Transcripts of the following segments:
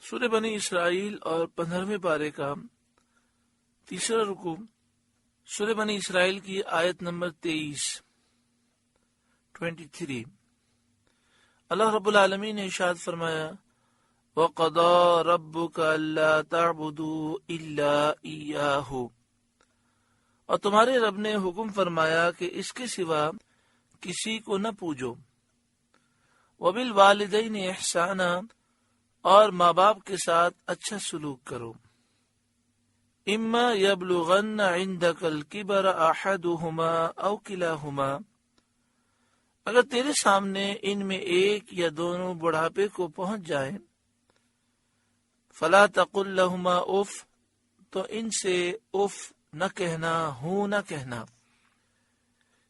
سورہ بنی اسرائیل اور 15ویں پارے کا تیسرا رکوع، سورہ بنی اسرائیل کی آیت نمبر 23 اللہ رب العالمین نے ارشاد فرمایا، وَقَضَىٰ رَبُّكَ أَلَّا تَعْبُدُوا إِلَّا إِيَّاهُ، اور تمہارے رب نے حکم فرمایا کہ اس کے سوا کسی کو نہ پوجو، وَبِالْوَالِدَيْنِ إِحْسَانًا، اور ماں باپ کے ساتھ اچھا سلوک کرو، اِمَّا يَبْلُغَنَّ عِندَكَ الْكِبَرَ أَحَدُهُمَا أَوْ كِلَاهُمَا، اگر تیرے سامنے ان میں ایک یا دونوں بڑھاپے کو پہنچ جائیں، فَلَا تَقُلْ لَهُمَا اُف، تو ان سے اف نہ کہنا، ہوں نہ کہنا،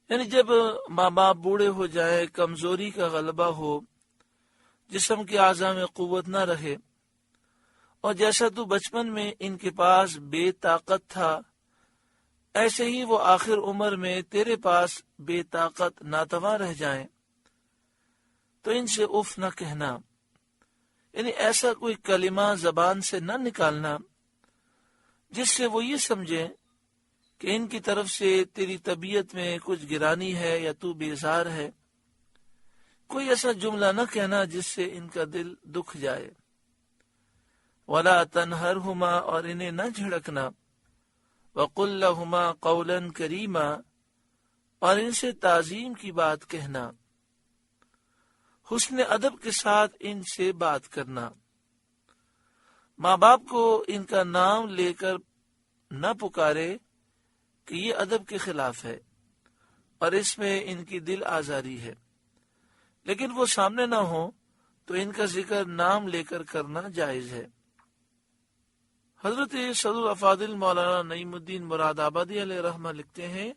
یعنی جب ماں باپ بوڑھے ہو جائیں، کمزوری کا غلبہ ہو، جسم کے اعضاء میں قوت نہ رہے، اور جیسا تو بچپن میں ان کے پاس بے طاقت تھا، ایسے ہی وہ آخر عمر میں تیرے پاس بے طاقت ناتواں رہ جائیں، تو ان سے اف نہ کہنا، یعنی ایسا کوئی کلمہ زبان سے نہ نکالنا جس سے وہ یہ سمجھیں کہ ان کی طرف سے تیری طبیعت میں کچھ گرانی ہے یا تو بیزار ہے، کوئی ایسا جملہ نہ کہنا جس سے ان کا دل دکھ جائے، وَلَا تَنْهَرْهُمَا، اور انہیں نہ جھڑکنا، وَقُلْ لَهُمَا قَوْلًا كَرِيمًا، اور ان سے تعظیم کی بات کہنا، حسن ادب کے ساتھ ان سے بات کرنا، ماں باپ کو ان کا نام لے کر نہ پکارے کہ یہ ادب کے خلاف ہے اور اس میں ان کی دل آزاری ہے، لیکن وہ سامنے نہ ہو تو ان کا ذکر نام لے کر کرنا جائز ہے۔ حضرت صدر افاضل مولانا نعیم الدین مراد آبادی علیہ رحمہ لکھتے ہیں،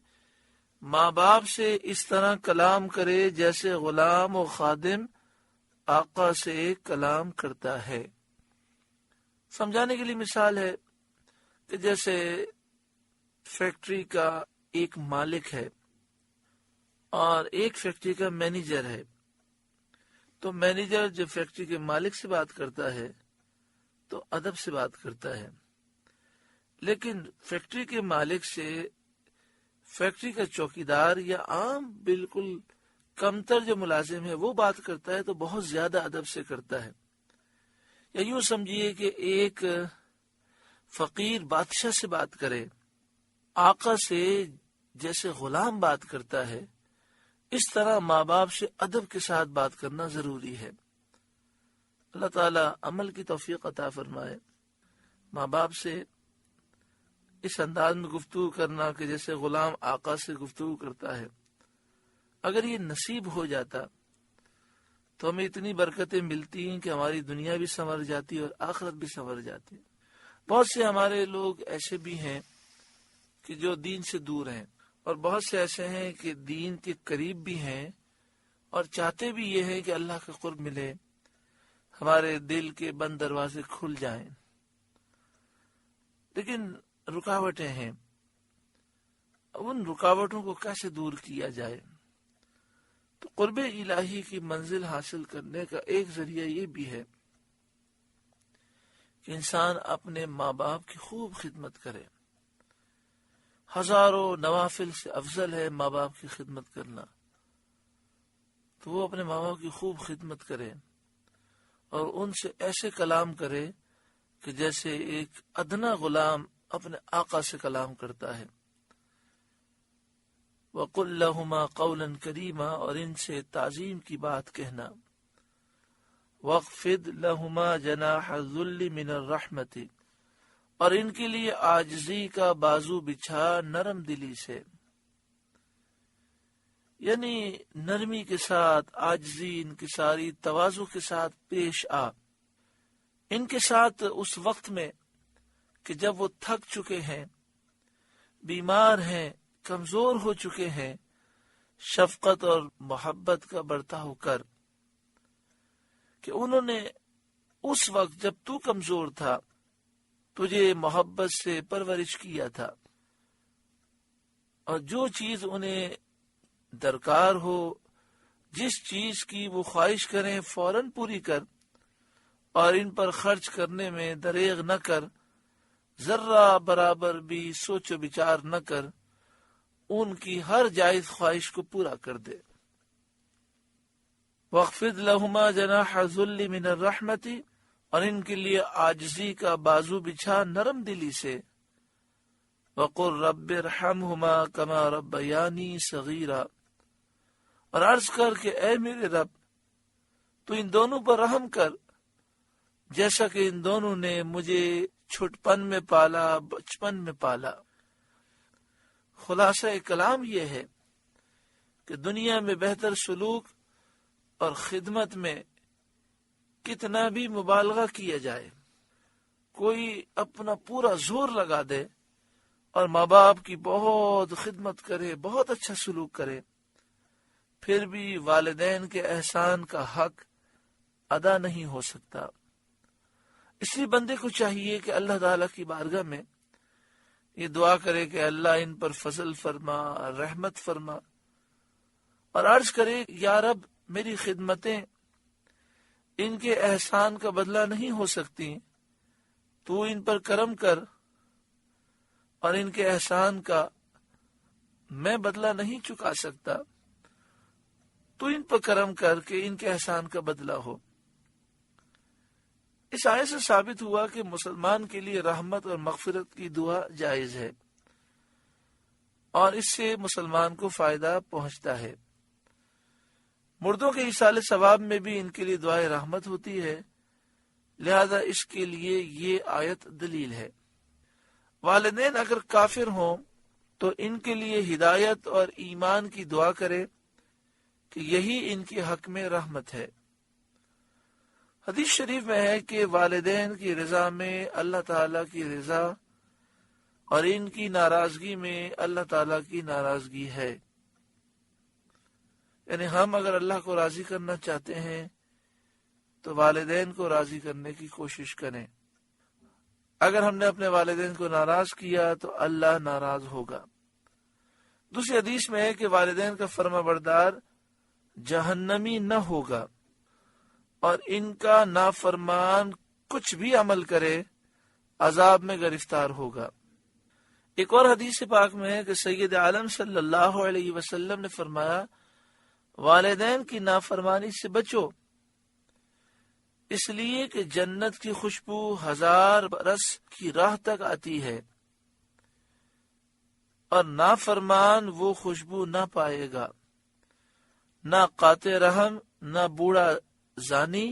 ماں باپ سے اس طرح کلام کرے جیسے غلام و خادم آقا سے کلام کرتا ہے۔ سمجھانے کے لیے مثال ہے کہ جیسے فیکٹری کا ایک مالک ہے اور ایک فیکٹری کا مینیجر ہے، تو مینیجر جب فیکٹری کے مالک سے بات کرتا ہے تو ادب سے بات کرتا ہے، لیکن فیکٹری کے مالک سے فیکٹری کا چوکیدار یا عام بالکل کمتر جو ملازم ہے وہ بات کرتا ہے تو بہت زیادہ ادب سے کرتا ہے۔ یا یوں سمجھیے کہ ایک فقیر بادشاہ سے بات کرے، آقا سے جیسے غلام بات کرتا ہے، اس طرح ماں باپ سے ادب کے ساتھ بات کرنا ضروری ہے۔ اللہ تعالیٰ عمل کی توفیق عطا فرمائے۔ ماں باپ سے اس انداز میں گفتگو کرنا کہ جیسے غلام آقا سے گفتگو کرتا ہے، اگر یہ نصیب ہو جاتا تو ہمیں اتنی برکتیں ملتی ہیں کہ ہماری دنیا بھی سنور جاتی اور آخرت بھی سنور جاتی۔ بہت سے ہمارے لوگ ایسے بھی ہیں کہ جو دین سے دور ہیں، اور بہت سے ایسے ہیں کہ دین کے قریب بھی ہیں اور چاہتے بھی یہ ہیں کہ اللہ کا قرب ملے، ہمارے دل کے بند دروازے کھل جائیں، لیکن رکاوٹیں ہیں۔ ان رکاوٹوں کو کیسے دور کیا جائے؟ تو قرب الہی کی منزل حاصل کرنے کا ایک ذریعہ یہ بھی ہے کہ انسان اپنے ماں باپ کی خوب خدمت کرے۔ ہزاروں نوافل سے افضل ہے ماں باپ کی خدمت کرنا، تو وہ اپنے ماں باپ کی خوب خدمت کرے اور ان سے ایسے کلام کرے کہ جیسے ایک ادنا غلام اپنے آقا سے کلام کرتا ہے۔ وَقُلْ لَهُمَا قَوْلًا كَرِيمًا، اور ان سے تعظیم کی بات کہنا۔ وَاخْفِضْ لَهُمَا جَنَاحَ الذُّلِّ مِنَ الرَّحْمَةِ، اور ان کے لیے عاجزی کا بازو بچھا نرم دلی سے، یعنی نرمی کے ساتھ، عاجزی، انکساری، تواضع کے ساتھ پیش آ ان کے ساتھ اس وقت میں کہ جب وہ تھک چکے ہیں، بیمار ہیں، کمزور ہو چکے ہیں، شفقت اور محبت کا برتاؤ کر کہ انہوں نے اس وقت جب تو کمزور تھا تجھے محبت سے پرورش کیا تھا، اور جو چیز انہیں درکار ہو، جس چیز کی وہ خواہش کریں فوراً پوری کر، اور ان پر خرچ کرنے میں دریغ نہ کر، ذرہ برابر بھی سوچ و بچار نہ کر، ان کی ہر جائز خواہش کو پورا کر دے۔ وَاخْفِضْ لَهُمَا جَنَاحَ الذُّلِّ مِنَ الرَّحْمَةِ، اور ان کے لیے عاجزی کا بازو بچھا نرم دلی سے۔ وَقُلْ رَبِّ ارْحَمْهُمَا كَمَا رَبَّيَانِي صَغِيرًا، اور عرض کر کہ اے میرے رب تو ان دونوں پر رحم کر، جیسا کہ ان دونوں نے مجھے چھٹپن میں پالا، بچپن میں پالا۔ خلاصہ کلام یہ ہے کہ دنیا میں بہتر سلوک اور خدمت میں کتنا بھی مبالغہ کیا جائے، کوئی اپنا پورا زور لگا دے اور ماں باپ کی بہت خدمت کرے، بہت اچھا سلوک کرے، پھر بھی والدین کے احسان کا حق ادا نہیں ہو سکتا۔ اس لیے بندے کو چاہیے کہ اللہ تعالیٰ کی بارگاہ میں یہ دعا کرے کہ اللہ ان پر فضل فرما، رحمت فرما، اور عرض کرے یا رب میری خدمتیں ان کے احسان کا بدلہ نہیں ہو سکتی، تو ان پر کرم کر، اور ان کے احسان کا میں بدلہ نہیں چکا سکتا، تو ان پر کرم کر کہ ان کے احسان کا بدلہ ہو۔ اس آیت سے ثابت ہوا کہ مسلمان کے لیے رحمت اور مغفرت کی دعا جائز ہے، اور اس سے مسلمان کو فائدہ پہنچتا ہے۔ مردوں کے ایصال ثواب میں بھی ان کے لیے دعائے رحمت ہوتی ہے، لہذا اس کے لیے یہ آیت دلیل ہے۔ والدین اگر کافر ہوں تو ان کے لیے ہدایت اور ایمان کی دعا کرے کہ یہی ان کے حق میں رحمت ہے۔ حدیث شریف میں ہے کہ والدین کی رضا میں اللہ تعالیٰ کی رضا، اور ان کی ناراضگی میں اللہ تعالیٰ کی ناراضگی ہے۔ یعنی ہم اگر اللہ کو راضی کرنا چاہتے ہیں تو والدین کو راضی کرنے کی کوشش کریں۔ اگر ہم نے اپنے والدین کو ناراض کیا تو اللہ ناراض ہوگا۔ دوسری حدیث میں ہے کہ والدین کا فرما بردار جہنمی نہ ہوگا، اور ان کا نافرمان کچھ بھی عمل کرے عذاب میں گرفتار ہوگا۔ ایک اور حدیث پاک میں ہے کہ سید عالم صلی اللہ علیہ وسلم نے فرمایا، والدین کی نافرمانی سے بچو، اس لیے کہ جنت کی خوشبو 1000 برس کی راہ تک آتی ہے، اور نافرمان وہ خوشبو نہ پائے گا۔ نہ قاطع رحم، نہ بوڑھا زانی،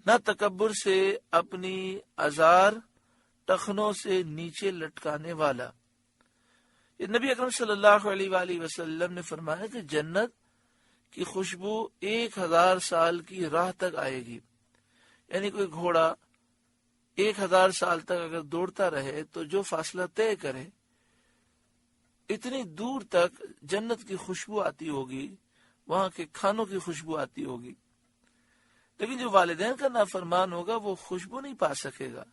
نہ تکبر سے اپنی ازار ٹخنوں سے نیچے لٹکانے والا۔ یہ نبی اکرم صلی اللہ علیہ وآلہ وسلم نے فرمایا کہ جنت کی خوشبو 1000 سال کی راہ تک آئے گی۔ یعنی کوئی گھوڑا 1000 سال تک اگر دوڑتا رہے تو جو فاصلہ طے کرے، اتنی دور تک جنت کی خوشبو آتی ہوگی، وہاں کے کھانوں کی خوشبو آتی ہوگی۔ لیکن جو والدین کا نافرمان ہوگا وہ خوشبو نہیں پا سکے گا،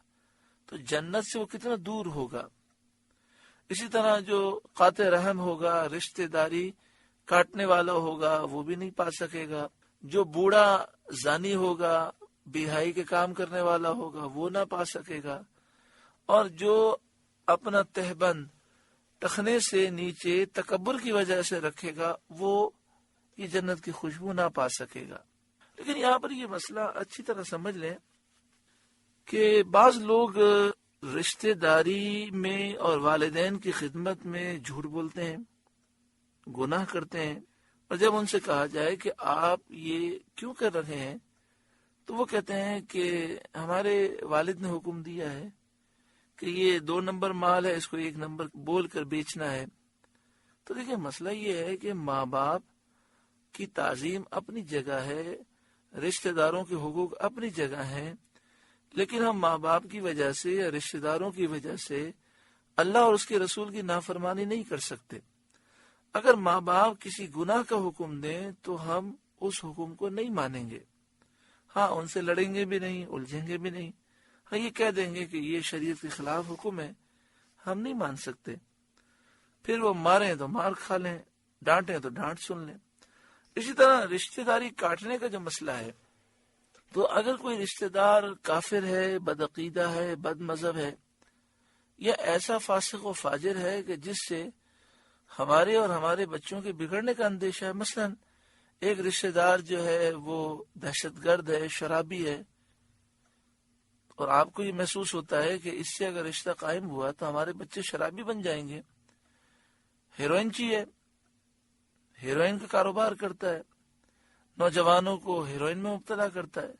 تو جنت سے وہ کتنا دور ہوگا۔ اسی طرح جو قاطع رحم ہوگا، رشتہ داری کاٹنے والا ہوگا، وہ بھی نہیں پا سکے گا۔ جو بوڑھا زانی ہوگا، بہائی کے کام کرنے والا ہوگا، وہ نہ پا سکے گا۔ اور جو اپنا تہبند ٹخنے سے نیچے تکبر کی وجہ سے رکھے گا، وہ یہ جنت کی خوشبو نہ پا سکے گا۔ لیکن یہاں پر یہ مسئلہ اچھی طرح سمجھ لیں کہ بعض لوگ رشتہ داری میں اور والدین کی خدمت میں جھوٹ بولتے ہیں، گناہ کرتے ہیں، اور جب ان سے کہا جائے کہ آپ یہ کیوں کر رہے ہیں تو وہ کہتے ہیں کہ ہمارے والد نے حکم دیا ہے کہ یہ 2 نمبر مال ہے، اس کو 1 نمبر بول کر بیچنا ہے۔ تو دیکھیں مسئلہ یہ ہے کہ ماں باپ کی تعظیم اپنی جگہ ہے، رشتہ داروں کے حقوق اپنی جگہ ہیں، لیکن ہم ماں باپ کی وجہ سے یا رشتہ داروں کی وجہ سے اللہ اور اس کے رسول کی نافرمانی نہیں کر سکتے۔ اگر ماں باپ کسی گناہ کا حکم دیں تو ہم اس حکم کو نہیں مانیں گے۔ ہاں، ان سے لڑیں گے بھی نہیں، الجھیں گے بھی نہیں، ہاں یہ کہہ دیں گے کہ یہ شریعت کے خلاف حکم ہے، ہم نہیں مان سکتے۔ پھر وہ ماریں تو مار کھا لیں، ڈانٹیں تو ڈانٹ سن لیں۔ اسی طرح رشتہ داری کاٹنے کا جو مسئلہ ہے، تو اگر کوئی رشتہ دار کافر ہے، بدعقیدہ ہے، بد مذہب ہے، یا ایسا فاسق و فاجر ہے کہ جس سے ہمارے اور ہمارے بچوں کے بگڑنے کا اندیشہ ہے، مثلا ایک رشتہ دار جو ہے وہ دہشت گرد ہے، شرابی ہے، اور آپ کو یہ محسوس ہوتا ہے کہ اس سے اگر رشتہ قائم ہوا تو ہمارے بچے شرابی بن جائیں گے، ہیروئنچی ہے، ہیروئن کا کاروبار کرتا ہے، نوجوانوں کو ہیروئن میں مبتلا کرتا ہے،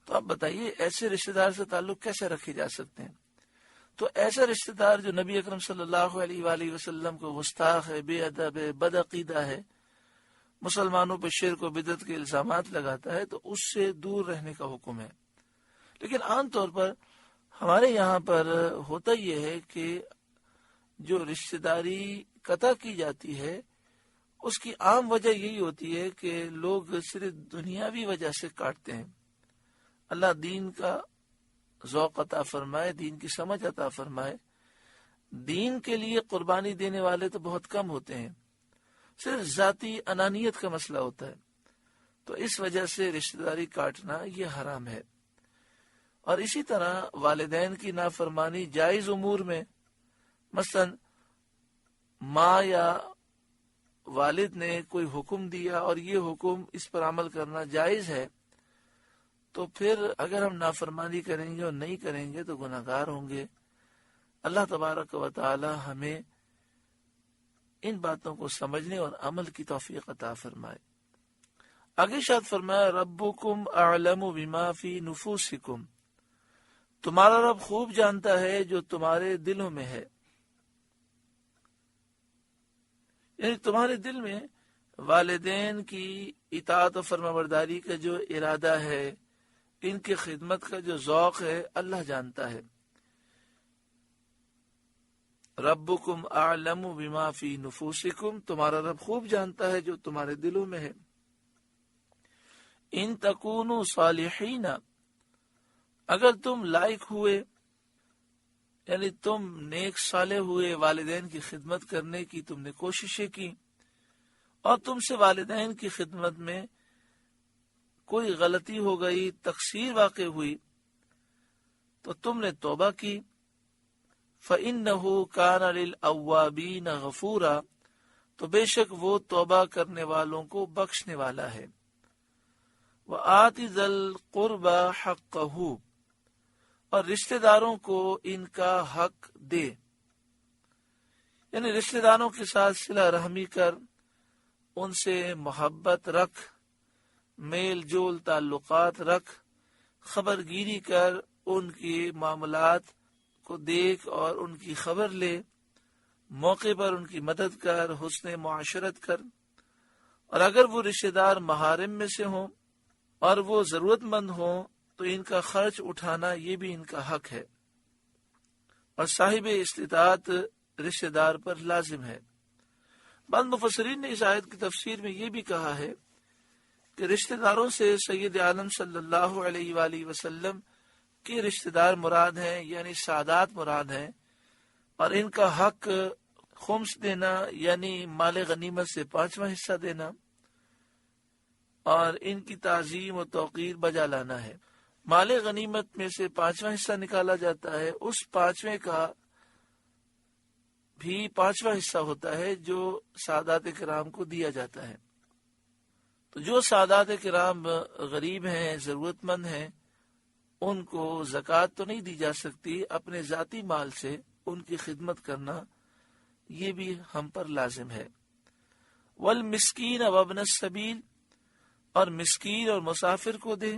تو آپ بتائیے ایسے رشتہ دار سے تعلق کیسے رکھے جا سکتے ہیں؟ تو ایسا رشتہ دار جو نبی اکرم صلی اللہ علیہ وآلہ وسلم کو گستاخ ہے، بے ادب ہے، بد عقیدہ ہے، مسلمانوں پہ شرک و بدعت کے الزامات لگاتا ہے، تو اس سے دور رہنے کا حکم ہے۔ لیکن عام طور پر ہمارے یہاں پر ہوتا یہ ہے کہ جو رشتہ داری قطع کی جاتی ہے اس کی عام وجہ یہی ہوتی ہے کہ لوگ صرف دنیاوی وجہ سے کاٹتے ہیں۔ اللہ دین کا ذوق عطا فرمائے، دین کی سمجھ عطا فرمائے، دین کے لیے قربانی دینے والے تو بہت کم ہوتے ہیں، صرف ذاتی انانیت کا مسئلہ ہوتا ہے، تو اس وجہ سے رشتہ داری کاٹنا یہ حرام ہے۔ اور اسی طرح والدین کی نافرمانی جائز امور میں، مثلا ماں یا والد نے کوئی حکم دیا اور یہ حکم اس پر عمل کرنا جائز ہے، تو پھر اگر ہم نافرمانی کریں گے اور نہیں کریں گے تو گناہگار ہوں گے۔ اللہ تبارک و تعالی ہمیں ان باتوں کو سمجھنے اور عمل کی توفیق عطا فرمائے۔ آگے ارشاد فرمایا ربکم اعلم بما فی نفوسکم، تمہارا رب خوب جانتا ہے جو تمہارے دلوں میں ہے، یعنی تمہارے دل میں والدین کی اطاعت و فرمانبرداری کا جو ارادہ ہے، ان کی خدمت کا جو ذوق ہے، اللہ جانتا ہے۔ ربکم اعلم بما فی نفوسکم، تمہارا رب خوب جانتا ہے جو تمہارے دلوں میں ہے۔ ان تکونوا صالحین، اگر تم لائق ہوئے، یعنی تم نیک صالح ہوئے، والدین کی خدمت کرنے کی تم نے کوششیں کی، اور تم سے والدین کی خدمت میں کوئی غلطی ہو گئی، تقصیر واقع ہوئی، تو تم نے توبہ کی، فَإِنَّهُ كَانَ لِلْأَوَّابِينَ غَفُورًا، تو بے شک وہ توبہ کرنے والوں کو بخشنے والا ہے۔ وَآتِ ذَا الْقُرْبَى حَقَّهُ، اور رشتہ داروں کو ان کا حق دے، یعنی رشتہ داروں کے ساتھ صلہ رحمی کر، ان سے محبت رکھ، میل جول تعلقات رکھ، خبر گیری کر، ان کی معاملات کو دیکھ اور ان کی خبر لے، موقع پر ان کی مدد کر، حسن معاشرت کر، اور اگر وہ رشتہ دار محارم میں سے ہوں اور وہ ضرورت مند ہوں تو ان کا خرچ اٹھانا یہ بھی ان کا حق ہے، اور صاحب استطاعت رشتہ دار پر لازم ہے۔ بعض مفسرین نے اس آیت کی تفسیر میں یہ بھی کہا ہے کہ رشتہ داروں سے سید عالم صلی اللہ علیہ وآلہ وسلم کے رشتہ دار مراد ہیں، یعنی سادات مراد ہیں، اور ان کا حق خمس دینا، یعنی مال غنیمت سے 5واں حصہ دینا، اور ان کی تعظیم و توقیر بجا لانا ہے۔ مال غنیمت میں سے 5واں حصہ نکالا جاتا ہے، اس 5ویں کا بھی 5واں حصہ ہوتا ہے جو سادات کرام کو دیا جاتا ہے۔ تو جو سادات کرام غریب ہیں، ضرورت مند ہیں، ان کو زکوٰۃ تو نہیں دی جا سکتی، اپنے ذاتی مال سے ان کی خدمت کرنا یہ بھی ہم پر لازم ہے۔ والمسکین وابن السبیل، اور مسکین اور مسافر کو دے،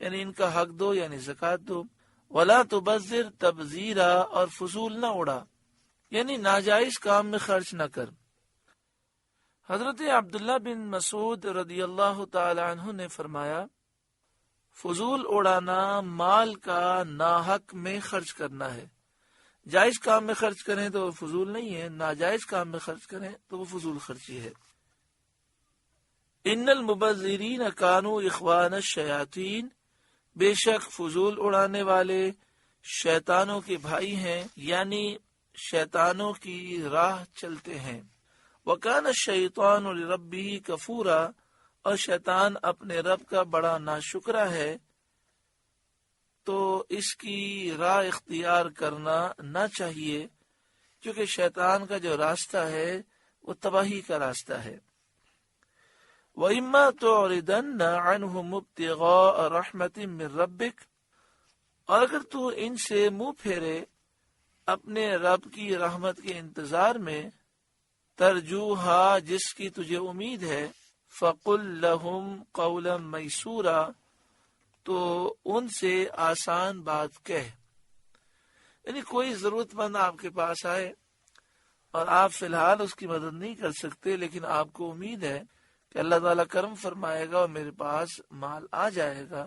یعنی ان کا حق دو، یعنی زکوٰۃ دو۔ ولا تبذر تبذیرا، اور فضول نہ اڑا، یعنی ناجائز کام میں خرچ نہ کر۔ حضرت عبداللہ بن مسعود رضی اللہ تعالی عنہ نے فرمایا، فضول اڑانا مال کا ناحق میں خرچ کرنا ہے۔ جائز کام میں خرچ کریں تو وہ فضول نہیں ہے، ناجائز کام میں خرچ کریں تو وہ فضول خرچی ہے۔ ان المبذرین کانوا اخوان الشیاطین، بے شک فضول اڑانے والے شیطانوں کے بھائی ہیں، یعنی شیطانوں کی راہ چلتے ہیں۔ وکان الشیطان لربہ کفورا، اور شیطان اپنے رب کا بڑا ناشکرا ہے، تو اس کی راہ اختیار کرنا نہ چاہیے، کیونکہ شیطان کا جو راستہ ہے وہ تباہی کا راستہ ہے۔ وَإِمَّا تُعْرِضَنَّ عَنْهُمُ ابْتِغَاءَ رَحْمَةٍ مِّن رَّبِّكَ، اور اگر تو ان سے منہ پھیرے اپنے رب کی رحمت کے انتظار میں، ترجوہا جس کی تجھے امید ہے، فَقُل لَّهُمْ قَوْلًا مَيْسُورًا، تو ان سے آسان بات کہہ۔ یعنی کوئی ضرورت مند آپ کے پاس آئے اور آپ فی الحال اس کی مدد نہیں کر سکتے، لیکن آپ کو امید ہے کہ اللہ تعالیٰ کرم فرمائے گا اور میرے پاس مال آ جائے گا،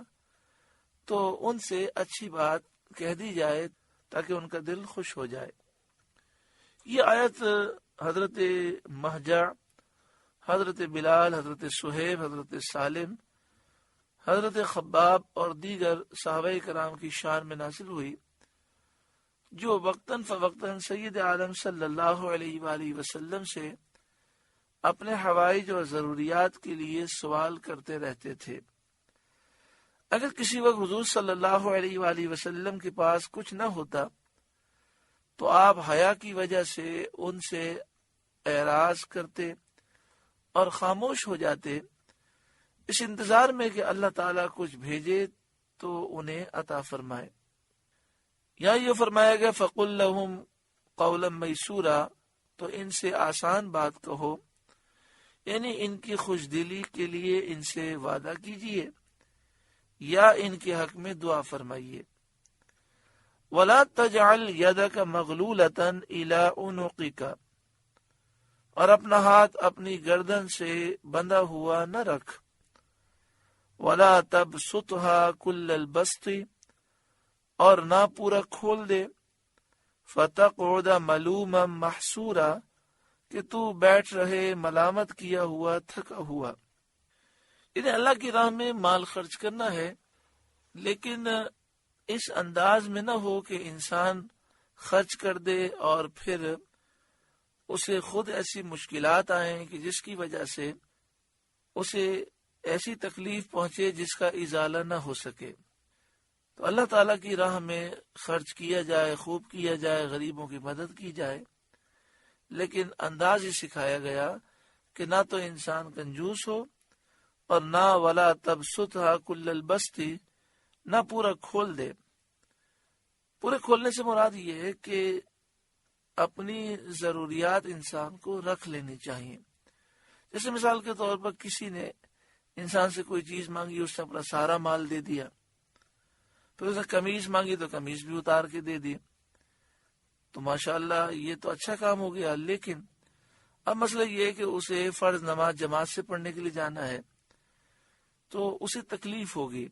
تو ان سے اچھی بات کہہ دی جائے تاکہ ان کا دل خوش ہو جائے۔ یہ آیت حضرت مہجع، حضرت بلال، حضرت صہیب، حضرت سالم، حضرت خباب اور دیگر صحابہ کرام کی شان میں نازل ہوئی، جو وقتاً فوقتاً سید عالم صلی اللہ علیہ وآلہ وسلم سے اپنے حوائج اور ضروریات کے لیے سوال کرتے رہتے تھے۔ اگر کسی وقت حضور صلی اللہ علیہ وآلہ وسلم کے پاس کچھ نہ ہوتا تو آپ حیا کی وجہ سے ان سے اعراض کرتے اور خاموش ہو جاتے، اس انتظار میں کہ اللہ تعالیٰ کچھ بھیجے تو انہیں عطا فرمائے۔ یا یہ فرمایا گیا فَقُل لَّهُمْ قَوْلًا مَيْسُورًا، تو ان سے آسان بات کہو، یعنی ان کی خوش دلی کے لیے ان سے وعدہ کیجئے یا ان کے حق میں دعا فرمائیے۔ وَلَا تَجْعَلْ يَدَكَ مَغْلُولَةً إِلَىٰ عُنُقِكَ، اور اپنا ہاتھ اپنی گردن سے بندھا ہوا نہ رکھ۔ وَلَا تَبْسُطْهَا كُلَّ الْبَسْطِ، اور نہ پورا کھول دے۔ فَتَقْعُدَ مَلُومًا مَحْسُورًا، کہ تو بیٹھ رہے ملامت کیا ہوا، تھکا ہوا۔ انہیں اللہ کی راہ میں مال خرچ کرنا ہے، لیکن اس انداز میں نہ ہو کہ انسان خرچ کر دے اور پھر اسے خود ایسی مشکلات آئیں کہ جس کی وجہ سے اسے ایسی تکلیف پہنچے جس کا ازالہ نہ ہو سکے۔ تو اللہ تعالیٰ کی راہ میں خرچ کیا جائے، خوب کیا جائے، غریبوں کی مدد کی جائے، لیکن انداز ہی سکھایا گیا کہ نہ تو انسان کنجوس ہو اور نہ ولا تبسطھا کل البسط، نہ پورا کھول دے۔ پورے کھولنے سے مراد یہ ہے کہ اپنی ضروریات انسان کو رکھ لینی چاہیے۔ جیسے مثال کے طور پر کسی نے انسان سے کوئی چیز مانگی، اس نے اپنا سارا مال دے دیا، پھر اس نے قمیض مانگی تو قمیض بھی اتار کے دے دی، تو ماشاءاللہ یہ تو اچھا کام ہو گیا، لیکن اب مسئلہ یہ ہے کہ اسے فرض نماز جماعت سے پڑھنے کے لیے جانا ہے، تو اسے تکلیف ہوگی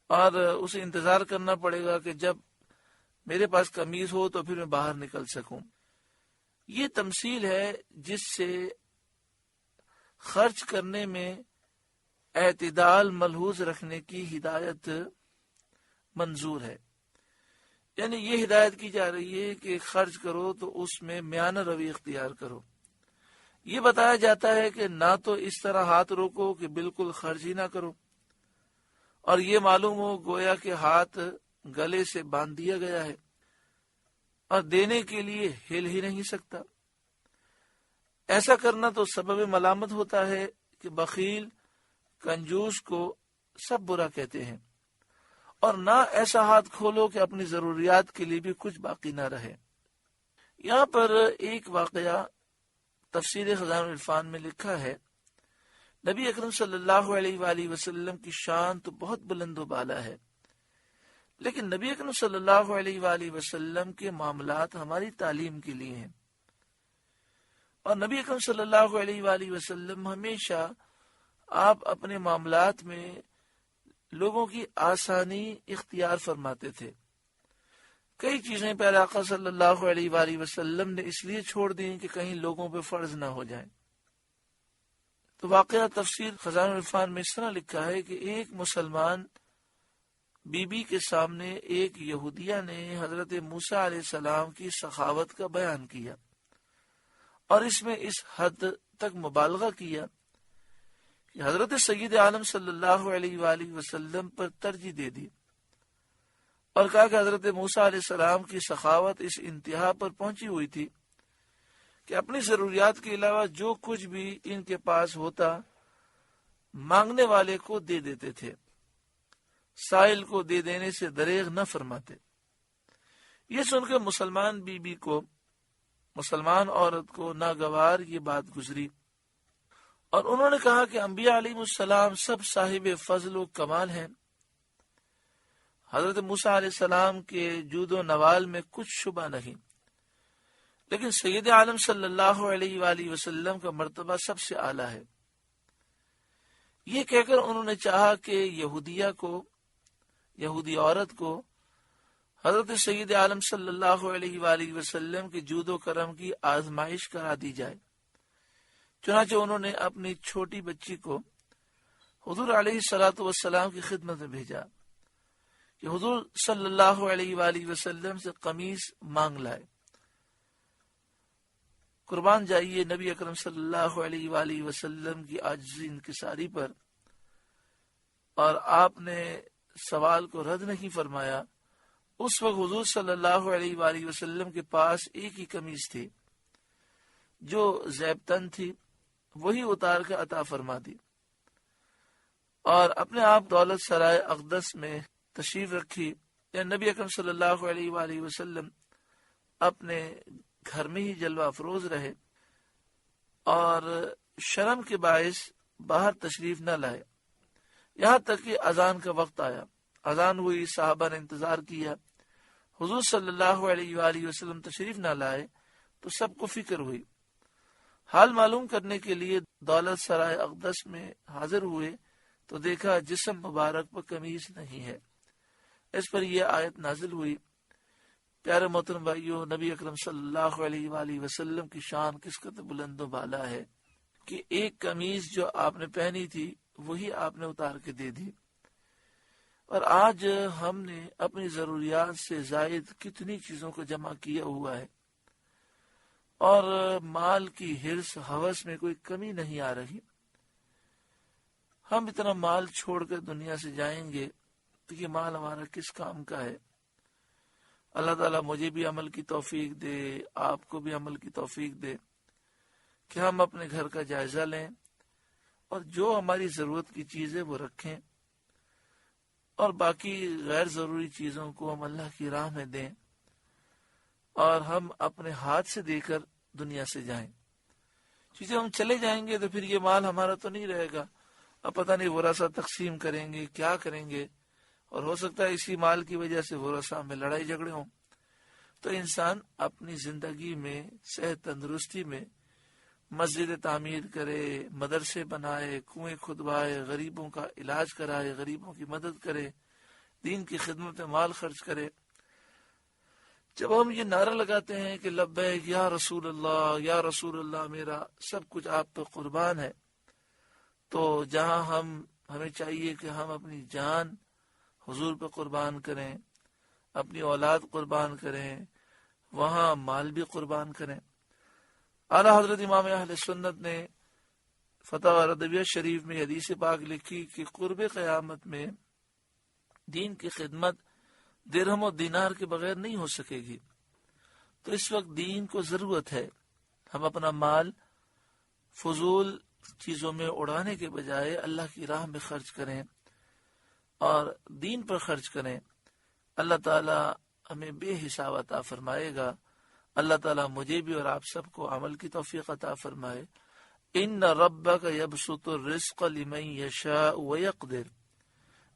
اور اسے انتظار کرنا پڑے گا کہ جب میرے پاس قمیض ہو تو پھر میں باہر نکل سکوں۔ یہ تمثیل ہے جس سے خرچ کرنے میں اعتدال ملحوظ رکھنے کی ہدایت منظور ہے۔ یعنی یہ ہدایت کی جا رہی ہے کہ خرچ کرو تو اس میں میانہ روی اختیار کرو۔ یہ بتایا جاتا ہے کہ نہ تو اس طرح ہاتھ روکو کہ بالکل خرچ ہی نہ کرو، اور یہ معلوم ہو گویا کہ ہاتھ گلے سے باندھ دیا گیا ہے اور دینے کے لیے ہل ہی نہیں سکتا۔ ایسا کرنا تو سبب ملامت ہوتا ہے کہ بخیل، کنجوس کو سب برا کہتے ہیں، اور نہ ایسا ہاتھ کھولو کہ اپنی ضروریات کے لیے بھی کچھ باقی نہ رہے۔ یہاں پر ایک واقعہ تفسیر خزائن العرفان میں لکھا ہے، نبی اکرم صلی اللہ علیہ وآلہ وسلم کی شان تو بہت بلند و بالا ہے، لیکن نبی اکرم صلی اللہ علیہ وآلہ وسلم کے معاملات ہماری تعلیم کے لیے ہیں، اور نبی اکرم صلی اللہ علیہ وآلہ وسلم ہمیشہ آپ اپنے معاملات میں لوگوں کی آسانی اختیار فرماتے تھے۔ کئی چیزیں پیارے آقا صلی اللہ علیہ وآلہ وسلم نے اس لیے چھوڑ دیں کہ کہیں لوگوں پہ فرض نہ ہو جائیں۔ تو واقعہ تفسیر خزائن العرفان میں اس طرح لکھا ہے کہ ایک مسلمان بی بی کے سامنے ایک یہودیہ نے حضرت موسیٰ علیہ السلام کی سخاوت کا بیان کیا، اور اس میں اس حد تک مبالغہ کیا کہ حضرت سید عالم صلی اللہ علیہ وآلہ وسلم پر ترجیح دے دی اور کہا کہ حضرت موسیٰ علیہ السلام کی سخاوت اس انتہا پر پہنچی ہوئی تھی کہ اپنی ضروریات کے علاوہ جو کچھ بھی ان کے پاس ہوتا مانگنے والے کو دے دیتے تھے، سائل کو دے دینے سے دریغ نہ فرماتے۔ یہ سن کے مسلمان بی بی کو، مسلمان عورت کو ناگوار یہ بات گزری اور انہوں نے کہا کہ انبیاء علیہ السلام سب صاحب فضل و کمال ہیں، حضرت موسیٰ علیہ السلام کے جود و نوال میں کچھ شبہ نہیں، لیکن سید عالم صلی اللہ علیہ وآلہ وسلم کا مرتبہ سب سے اعلیٰ ہے۔ یہ کہہ کر انہوں نے چاہا کہ یہودی عورت کو حضرت سید عالم صلی اللہ علیہ وآلہ وسلم کے جود و کرم کی آزمائش کرا دی جائے۔ چنانچہ انہوں نے اپنی چھوٹی بچی کو حضور علیہ الصلوۃ والسلام کی خدمت میں بھیجا کہ حضور صلی اللہ علیہ وآلہ وسلم سے قمیص مانگ لائے۔ قربان جائیے نبی اکرم صلی اللہ علیہ وآلہ وسلم کی عاجزی انکساری پر، اور آپ نے سوال کو رد نہیں فرمایا۔ اس وقت حضور صلی اللہ علیہ وآلہ وسلم کے پاس ایک ہی قمیص تھی جو زیب تن تھی، وہی اتار کر عطا فرما دی اور اپنے آپ دولت سرائے اقدس میں تشریف رکھی۔ یا نبی اکرم صلی اللہ علیہ وآلہ وسلم اپنے گھر میں ہی جلوہ افروز رہے اور شرم کے باعث باہر تشریف نہ لائے، یہاں تک کہ اذان کا وقت آیا۔ اذان ہوئی، صحابہ نے انتظار کیا، حضور صلی اللہ علیہ وآلہ وسلم تشریف نہ لائے تو سب کو فکر ہوئی۔ حال معلوم کرنے کے لیے دولت سرائے اقدس میں حاضر ہوئے تو دیکھا جسم مبارک پر قمیص نہیں ہے۔ اس پر یہ آیت نازل ہوئی، پیارے محترم بھائیو، نبی اکرم صلی اللہ علیہ وآلہ وسلم کی شان کس قدر بلند و بالا ہے کہ ایک قمیص جو آپ نے پہنی تھی وہی آپ نے اتار کے دے دی۔ اور آج ہم نے اپنی ضروریات سے زائد کتنی چیزوں کو جمع کیا ہوا ہے اور مال کی حرص ہوس میں کوئی کمی نہیں آ رہی۔ ہم اتنا مال چھوڑ کر دنیا سے جائیں گے تو یہ مال ہمارا کس کام کا ہے؟ اللہ تعالیٰ مجھے بھی عمل کی توفیق دے، آپ کو بھی عمل کی توفیق دے کہ ہم اپنے گھر کا جائزہ لیں اور جو ہماری ضرورت کی چیزیں وہ رکھیں اور باقی غیر ضروری چیزوں کو ہم اللہ کی راہ میں دیں اور ہم اپنے ہاتھ سے دے کر دنیا سے جائیں۔ چیزیں ہم چلے جائیں گے تو پھر یہ مال ہمارا تو نہیں رہے گا، اب پتہ نہیں ورثہ تقسیم کریں گے، کیا کریں گے، اور ہو سکتا ہے اسی مال کی وجہ سے ورثہ میں لڑائی جھگڑے ہوں۔ تو انسان اپنی زندگی میں صحت تندرستی میں مسجد تعمیر کرے، مدرسے بنائے، کنویں کھدوائے، غریبوں کا علاج کرائے، غریبوں کی مدد کرے، دین کی خدمت میں مال خرچ کرے۔ جب ہم یہ نعرہ لگاتے ہیں کہ لبیک یا رسول اللہ، یا رسول اللہ، میرا سب کچھ آپ پہ قربان ہے، تو جہاں ہمیں چاہیے کہ ہم اپنی جان حضور پہ قربان کریں، اپنی اولاد قربان کریں، وہاں مال بھی قربان کریں۔ اعلیٰ حضرت امام اہل سنت نے فتاوی رضویہ شریف میں حدیث پاک لکھی کہ قرب قیامت میں دین کی خدمت درہم و دینار کے بغیر نہیں ہو سکے گی۔ تو اس وقت دین کو ضرورت ہے ہم اپنا مال فضول چیزوں میں اڑانے کے بجائے اللہ کی راہ میں خرچ کریں اور دین پر خرچ کریں۔ اللہ تعالی ہمیں بے حساب عطا فرمائے گا۔ اللہ تعالیٰ مجھے بھی اور آپ سب کو عمل کی توفیق عطا فرمائے۔ ان ربک یبسط الرزق لمن یشاء ویقدر،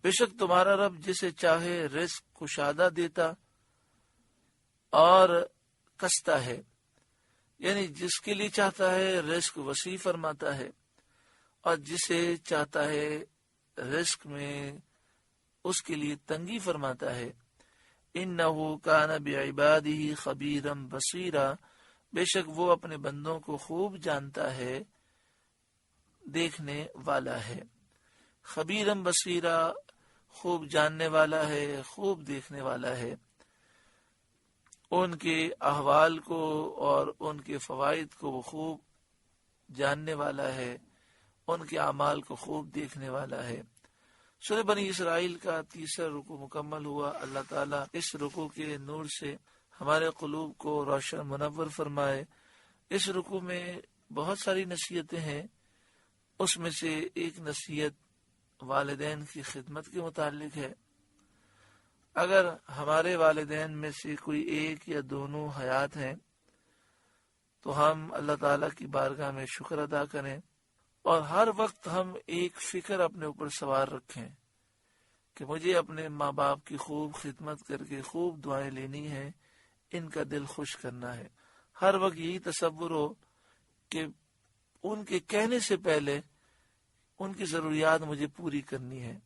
بے شک تمہارا رب جسے چاہے رزق کشادہ دیتا اور کستا ہے، یعنی جس کے لیے چاہتا ہے رزق وسیع فرماتا ہے اور جسے چاہتا ہے رزق میں اس کے لیے تنگی فرماتا ہے۔ انہ کان بعبادہ خبیرا بصیرا، بے شک وہ اپنے بندوں کو خوب جانتا ہے، دیکھنے والا ہے۔ خبیرا بصیرا، خوب جاننے والا ہے، خوب دیکھنے والا ہے، ان کے احوال کو اور ان کے فوائد کو وہ خوب جاننے والا ہے، ان کے اعمال کو خوب دیکھنے والا ہے۔ سورہ بنی اسرائیل کا تیسرا رکوع مکمل ہوا۔ اللہ تعالیٰ اس رکوع کے نور سے ہمارے قلوب کو روشن منور فرمائے۔ اس رکوع میں بہت ساری نصیحتیں ہیں، اس میں سے ایک نصیحت والدین کی خدمت کے متعلق ہے۔ اگر ہمارے والدین میں سے کوئی ایک یا دونوں حیات ہیں تو ہم اللہ تعالیٰ کی بارگاہ میں شکر ادا کریں، اور ہر وقت ہم ایک فکر اپنے اوپر سوار رکھیں کہ مجھے اپنے ماں باپ کی خوب خدمت کر کے خوب دعائیں لینی ہے، ان کا دل خوش کرنا ہے۔ ہر وقت یہی تصور ہو کہ ان کے کہنے سے پہلے ان کی ضروریات مجھے پوری کرنی ہے۔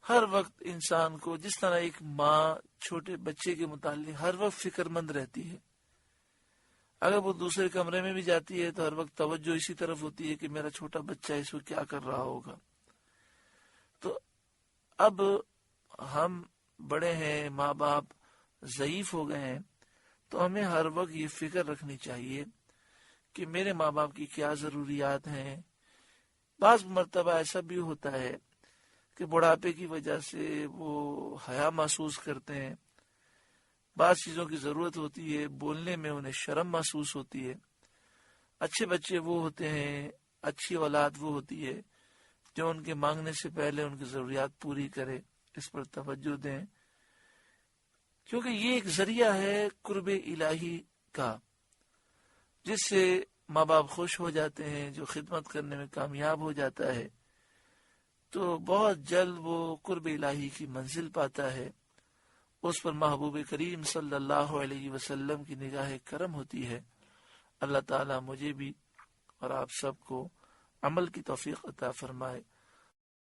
ہر وقت انسان کو جس طرح ایک ماں چھوٹے بچے کے متعلق ہر وقت فکر مند رہتی ہے، اگر وہ دوسرے کمرے میں بھی جاتی ہے تو ہر وقت توجہ اسی طرف ہوتی ہے کہ میرا چھوٹا بچہ اس کو کیا کر رہا ہوگا۔ تو اب ہم بڑے ہیں، ماں باپ ضعیف ہو گئے ہیں، تو ہمیں ہر وقت یہ فکر رکھنی چاہیے کہ میرے ماں باپ کی کیا ضروریات ہیں۔ بعض مرتبہ ایسا بھی ہوتا ہے کہ بڑھاپے کی وجہ سے وہ حیا محسوس کرتے ہیں، بعض چیزوں کی ضرورت ہوتی ہے، بولنے میں انہیں شرم محسوس ہوتی ہے۔ اچھے بچے وہ ہوتے ہیں، اچھی اولاد وہ ہوتی ہے جو ان کے مانگنے سے پہلے ان کی ضروریات پوری کرے۔ اس پر توجہ دیں، کیونکہ یہ ایک ذریعہ ہے قرب الہی کا، جس سے ماں باپ خوش ہو جاتے ہیں۔ جو خدمت کرنے میں کامیاب ہو جاتا ہے تو بہت جلد وہ قرب الہی کی منزل پاتا ہے، اس پر محبوب کریم صلی اللہ علیہ وسلم کی نگاہ کرم ہوتی ہے۔ اللہ تعالیٰ مجھے بھی اور آپ سب کو عمل کی توفیق عطا فرمائے۔